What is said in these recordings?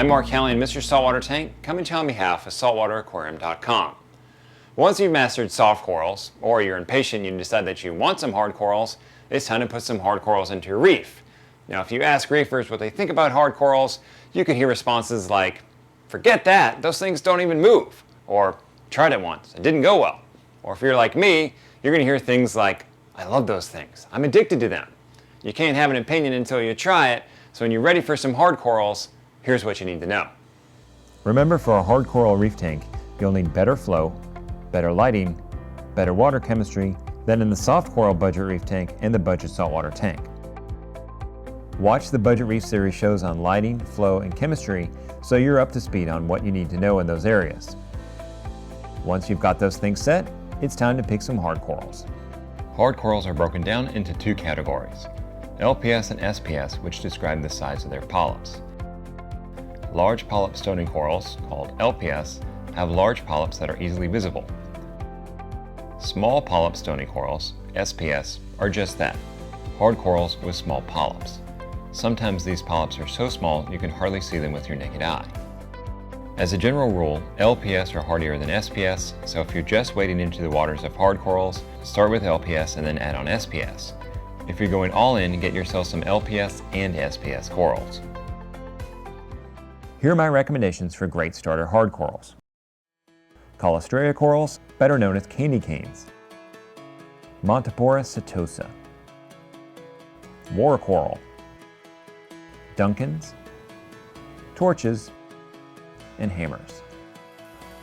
I'm Mark Callion, Mr. Saltwater Tank, coming to you on behalf of SaltwaterAquarium.com. Once you've mastered soft corals, or you're impatient and you decide that you want some hard corals, it's time to put some hard corals into your reef. Now, if you ask reefers what they think about hard corals, you could hear responses like, "Forget that, those things don't even move," or "Tried it once, it didn't go well." Or if you're like me, you're going to hear things like, "I love those things, I'm addicted to them." You can't have an opinion until you try it, so when you're ready for some hard corals, here's what you need to know. Remember, for a hard coral reef tank, you'll need better flow, better lighting, better water chemistry than in the soft coral budget reef tank and the budget saltwater tank. Watch the Budget Reef series shows on lighting, flow, and chemistry so you're up to speed on what you need to know in those areas. Once you've got those things set, it's time to pick some hard corals. Hard corals are broken down into two categories, LPS and SPS, which describe the size of their polyps. Large polyp stony corals, called LPS, have large polyps that are easily visible. Small polyp stony corals, SPS, are just that, hard corals with small polyps. Sometimes these polyps are so small you can hardly see them with your naked eye. As a general rule, LPS are hardier than SPS, so if you're just wading into the waters of hard corals, start with LPS and then add on SPS. If you're going all in, get yourself some LPS and SPS corals. Here are my recommendations for great starter hard corals. Colastraea corals, better known as candy canes. Montipora setosa. War coral. Duncans, torches, and hammers.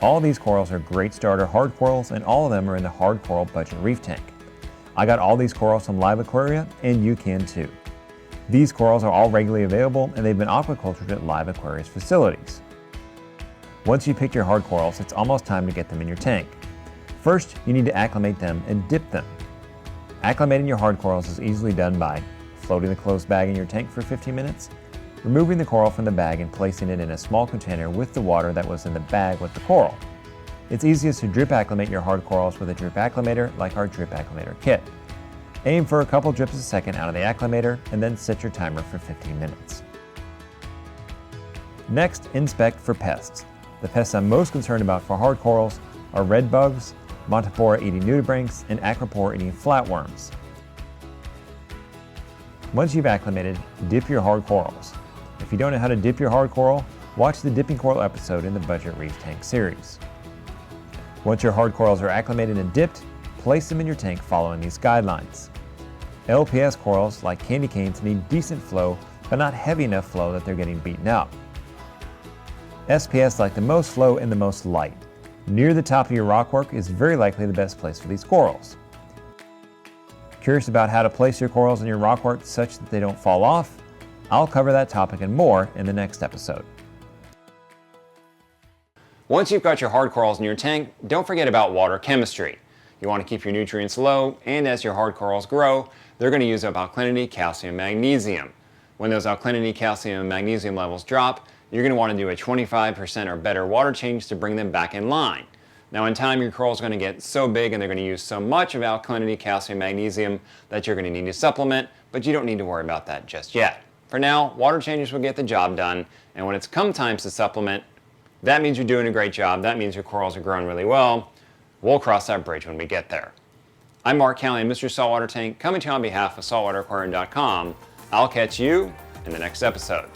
All these corals are great starter hard corals, and all of them are in the hard coral budget reef tank. I got all these corals from LiveAquaria, and you can too. These corals are all regularly available, and they've been aquacultured at LiveAquaria's facilities. Once you pick your hard corals, it's almost time to get them in your tank. First, you need to acclimate them and dip them. Acclimating your hard corals is easily done by floating the closed bag in your tank for 15 minutes, removing the coral from the bag and placing it in a small container with the water that was in the bag with the coral. It's easiest to drip acclimate your hard corals with a drip acclimator like our drip acclimator kit. Aim for a couple drips a second out of the acclimator and then set your timer for 15 minutes. Next, inspect for pests. The pests I'm most concerned about for hard corals are red bugs, Montipora eating nudibranchs, and Acropora eating flatworms. Once you've acclimated, dip your hard corals. If you don't know how to dip your hard coral, watch the Dipping Coral episode in the Budget Reef Tank series. Once your hard corals are acclimated and dipped, place them in your tank following these guidelines. LPS corals, like candy canes, need decent flow, but not heavy enough flow that they're getting beaten out. SPS like the most flow and the most light. Near the top of your rockwork is very likely the best place for these corals. Curious about how to place your corals in your rockwork such that they don't fall off? I'll cover that topic and more in the next episode. Once you've got your hard corals in your tank, don't forget about water chemistry. You want to keep your nutrients low, and as your hard corals grow, they're going to use up alkalinity, calcium, magnesium. When those alkalinity, calcium, and magnesium levels drop, you're going to want to do a 25% or better water change to bring them back in line. Now in time, your corals are going to get so big and they're going to use so much of alkalinity, calcium, magnesium that you're going to need to supplement, but you don't need to worry about that just yet. For now, water changes will get the job done, and when it's come times to supplement, that means you're doing a great job. That means your corals are growing really well. We'll cross that bridge when we get there. I'm Mark Callion, Mr. Saltwater Tank, coming to you on behalf of SaltwaterAquarium.com. I'll catch you in the next episode.